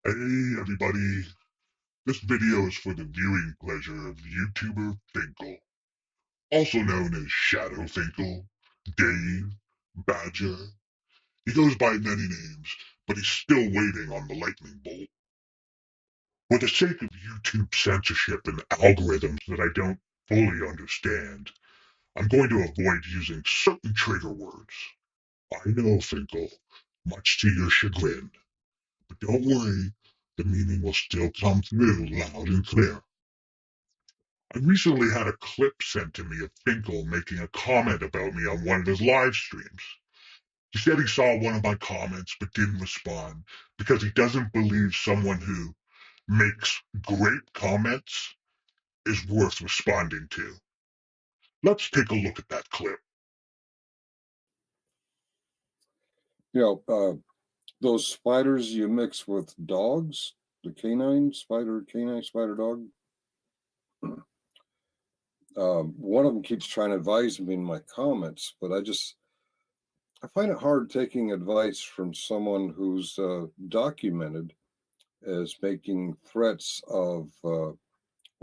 Hey everybody, this video is for the viewing pleasure of YouTuber Finkel, also known as Shadow Finkel, Dave, Badger. He goes by many names, but he's still waiting on the lightning bolt. For the sake of YouTube censorship and algorithms that I don't fully understand, I'm going to avoid using certain trigger words. I know, Finkel, much to your chagrin, but don't worry, the meaning will still come through loud and clear. I recently had a clip sent to me of Finkel making a comment about me on one of his live streams. He said he saw one of my comments but didn't respond because he doesn't believe someone who makes great comments is worth responding to. Let's take a look at that clip. Those spiders you mix with dogs, the canine spider dog. One of them keeps trying to advise me in my comments, but I find it hard taking advice from someone who's documented as making threats of, what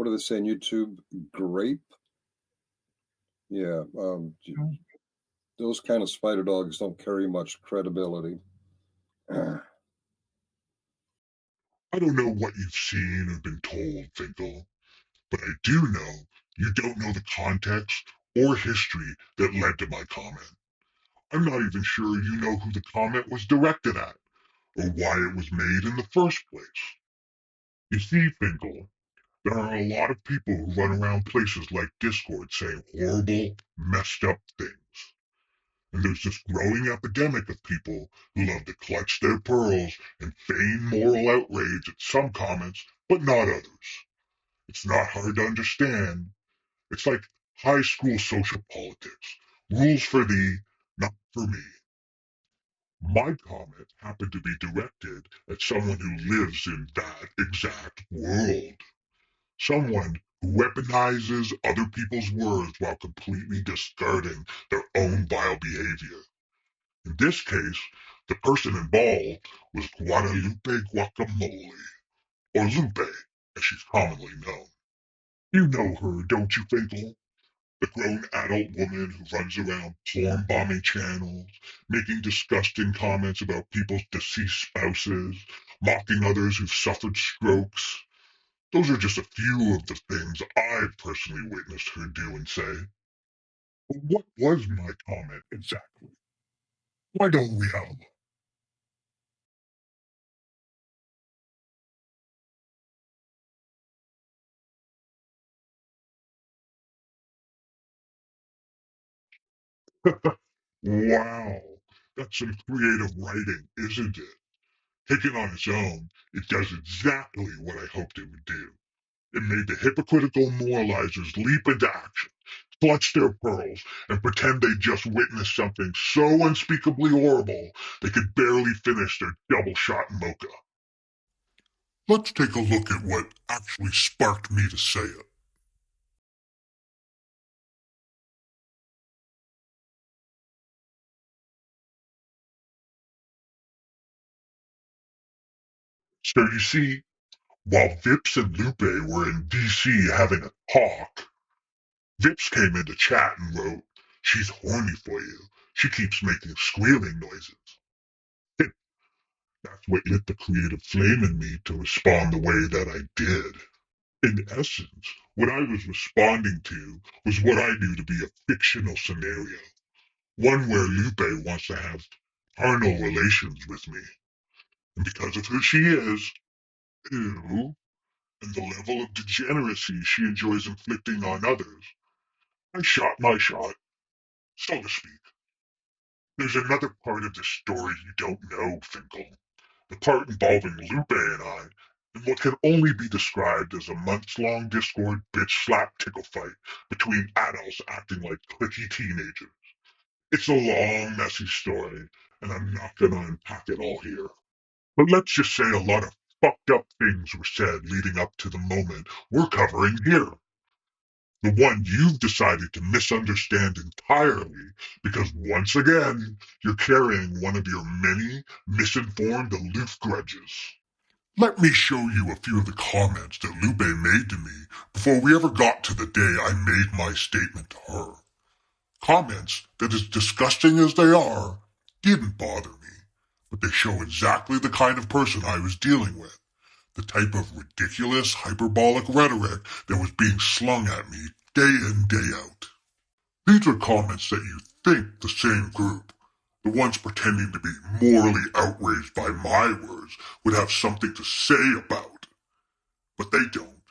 do they say on YouTube? Grape? Yeah, those kind of spider dogs don't carry much credibility. I don't know what you've seen or been told, Finkel, but I do know you don't know the context or history that led to my comment. I'm not even sure you know who the comment was directed at, or why it was made in the first place. You see, Finkel, there are a lot of people who run around places like Discord saying horrible, messed up things. And there's this growing epidemic of people who love to clutch their pearls and feign moral outrage at some comments, but not others. It's not hard to understand. It's like high school social politics. Rules for thee, not for me. My comment happened to be directed at someone who lives in that exact world. Someone who weaponizes other people's words while completely discarding their own vile behavior. In this case, the person involved was Guadalupe Guacamole, or Lupe, as she's commonly known. You know her, don't you, Finkel? The grown adult woman who runs around porn bombing channels, making disgusting comments about people's deceased spouses, mocking others who've suffered strokes. Those are just a few of the things I've personally witnessed her do and say. But what was my comment exactly? Why don't we have a look? Wow, that's some creative writing, isn't it? Taken on its own, it does exactly what I hoped it would do. It made the hypocritical moralizers leap into action, clutch their pearls, and pretend they just witnessed something so unspeakably horrible they could barely finish their double-shot mocha. Let's take a look at what actually sparked me to say it. So you see, while Vips and Lupe were in DC having a talk, Vips came into chat and wrote, "She's horny for you. She keeps making squealing noises." that's what lit the creative flame in me to respond the way that I did. In essence, what I was responding to was what I knew to be a fictional scenario, one where Lupe wants to have carnal relations with me. And because of who she is, ew, and the level of degeneracy she enjoys inflicting on others, I shot my shot, so to speak. There's another part of this story you don't know, Finkel. The part involving Lupe and I, in what can only be described as a months-long Discord bitch slap tickle fight between adults acting like cliquey teenagers. It's a long, messy story, and I'm not gonna unpack it all here. But let's just say a lot of fucked up things were said leading up to the moment we're covering here. The one you've decided to misunderstand entirely because once again, you're carrying one of your many misinformed aloof grudges. Let me show you a few of the comments that Lupe made to me before we ever got to the day I made my statement to her. Comments that, as disgusting as they are, didn't bother me, but they show exactly the kind of person I was dealing with. The type of ridiculous, hyperbolic rhetoric that was being slung at me day in, day out. These are comments that you think the same group, the ones pretending to be morally outraged by my words, would have something to say about. But they don't.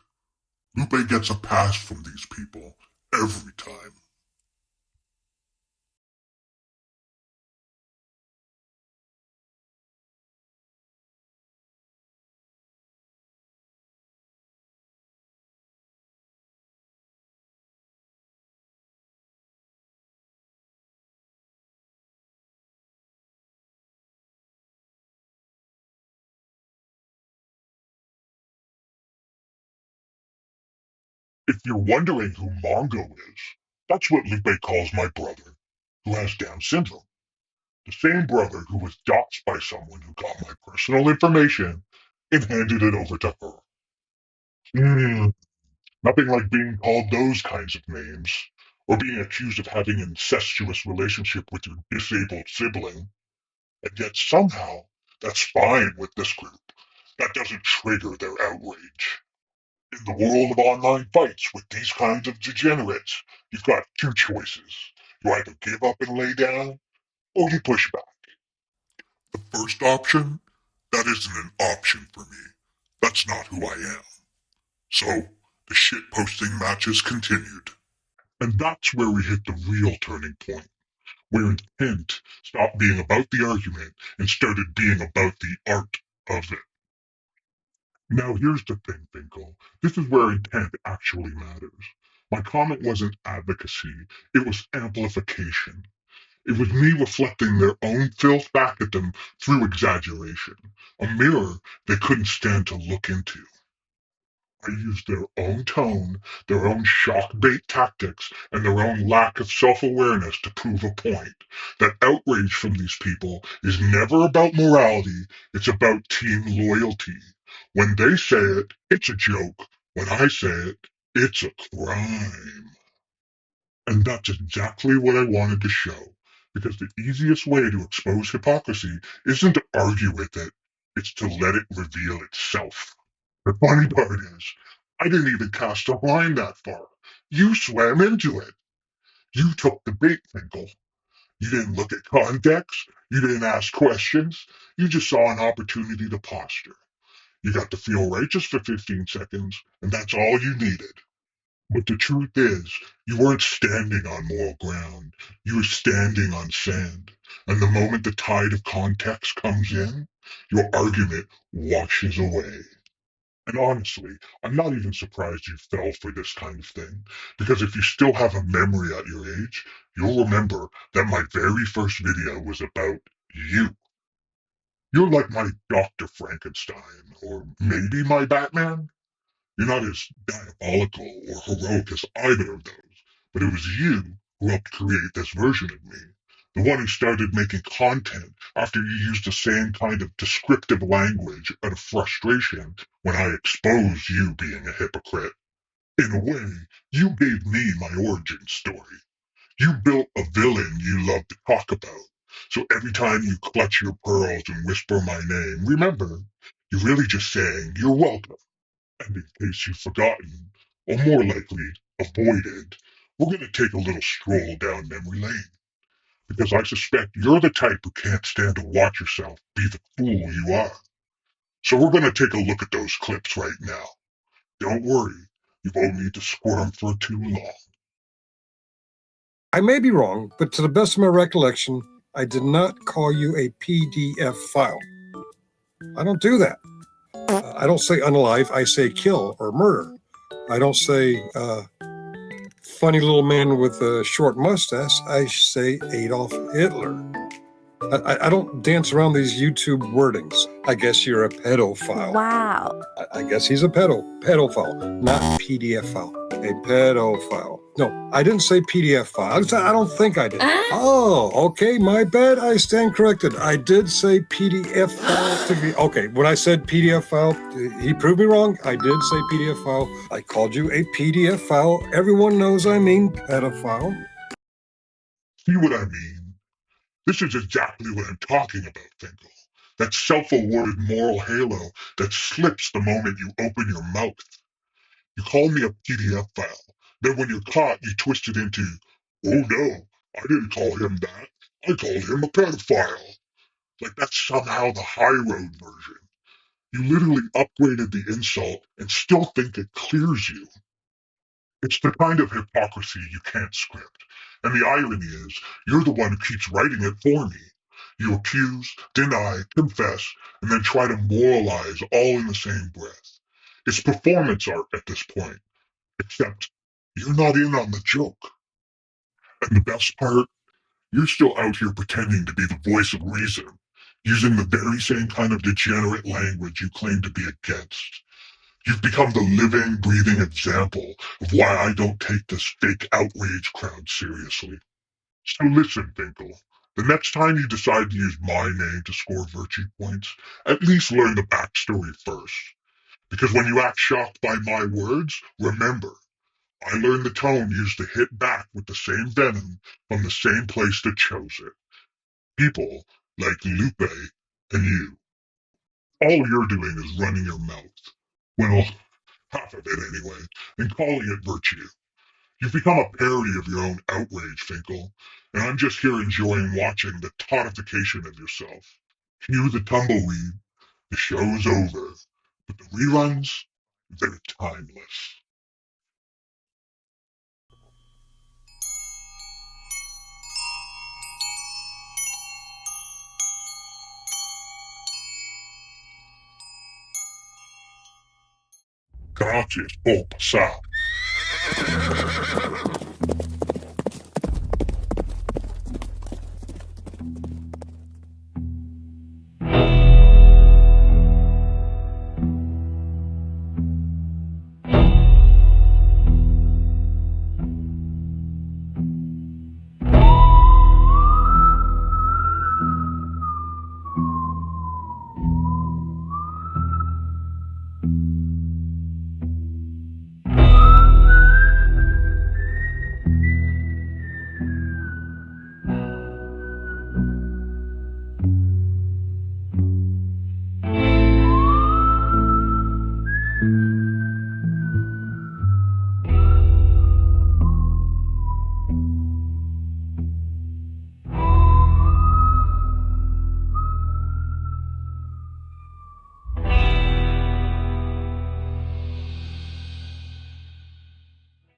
Lupe gets a pass from these people every time. If you're wondering who Mongo is, that's what Lupe calls my brother, who has Down syndrome. The same brother who was doxxed by someone who got my personal information and handed it over to her. Hmm, nothing like being called those kinds of names, or being accused of having an incestuous relationship with your disabled sibling. And yet somehow, that's fine with this group. That doesn't trigger their outrage. In the world of online fights with these kinds of degenerates, you've got two choices. You either give up and lay down, or you push back. The first option, that isn't an option for me. That's not who I am. So, the shit-posting matches continued. And that's where we hit the real turning point, where intent stopped being about the argument and started being about the art of it. Now here's the thing, Finkel. This is where intent actually matters. My comment wasn't advocacy, it was amplification. It was me reflecting their own filth back at them through exaggeration, a mirror they couldn't stand to look into. I used their own tone, their own shock bait tactics, and their own lack of self-awareness to prove a point. That outrage from these people is never about morality, it's about team loyalty. When they say it, it's a joke. When I say it, it's a crime. And that's exactly what I wanted to show. Because the easiest way to expose hypocrisy isn't to argue with it, it's to let it reveal itself. The funny part is, I didn't even cast a line that far. You swam into it. You took the bait, Finkel. You didn't look at context. You didn't ask questions. You just saw an opportunity to posture. You got to feel righteous for 15 seconds, and that's all you needed. But the truth is, you weren't standing on moral ground. You were standing on sand. And the moment the tide of context comes in, your argument washes away. And honestly, I'm not even surprised you fell for this kind of thing, because if you still have a memory at your age, you'll remember that my very first video was about you. You're like my Dr. Frankenstein, or maybe my Batman. You're not as diabolical or heroic as either of those, but it was you who helped create this version of me. The one who started making content after you used the same kind of descriptive language out of frustration when I exposed you being a hypocrite. In a way, you gave me my origin story. You built a villain you love to talk about. So every time you clutch your pearls and whisper my name, remember, you're really just saying you're welcome. And in case you've forgotten, or more likely, avoided, we're going to take a little stroll down memory lane. Because I suspect you're the type who can't stand to watch yourself be the fool you are. So we're going to take a look at those clips right now. Don't worry, you won't need to squirm for too long. I may be wrong, but to the best of my recollection, I did not call you a PDF file. I don't do that. I don't say unalive, I say kill or murder. I don't say funny little man with a short mustache, I say Adolf Hitler. I don't dance around these YouTube wordings. I guess you're a pedophile. Wow. I guess he's a pedophile, not PDF file. A pedophile. No, I didn't say PDF file. I don't think I did. Oh, okay, my bad. I stand corrected. I did say PDF file to be. Okay, when I said PDF file, he proved me wrong. I did say PDF file. I called you a PDF file. Everyone knows I mean pedophile. See what I mean? This is exactly what I'm talking about, Finkel. That self-awarded moral halo that slips the moment you open your mouth. You call me a PDF file. Then when you're caught, you twist it into, oh no, I didn't call him that. I called him a pedophile. Like that's somehow the high road version. You literally upgraded the insult and still think it clears you. It's the kind of hypocrisy you can't script. And the irony is, you're the one who keeps writing it for me. You accuse, deny, confess, and then try to moralize all in the same breath. It's performance art at this point. Except you're not in on the joke. And the best part, you're still out here pretending to be the voice of reason, using the very same kind of degenerate language you claim to be against. You've become the living, breathing example of why I don't take this fake outrage crowd seriously. So listen, Finkel. The next time you decide to use my name to score virtue points, at least learn the backstory first. Because when you act shocked by my words, remember, I learned the tone used to hit back with the same venom from the same place that chose it. People like Lupe and you. All you're doing is running your mouth. Well, half of it anyway, and calling it virtue. You've become a parody of your own outrage, Finkel, and I'm just here enjoying watching the toddification of yourself. Cue the tumbleweed. The show's over, but the reruns, they're timeless. Gracias por pasar.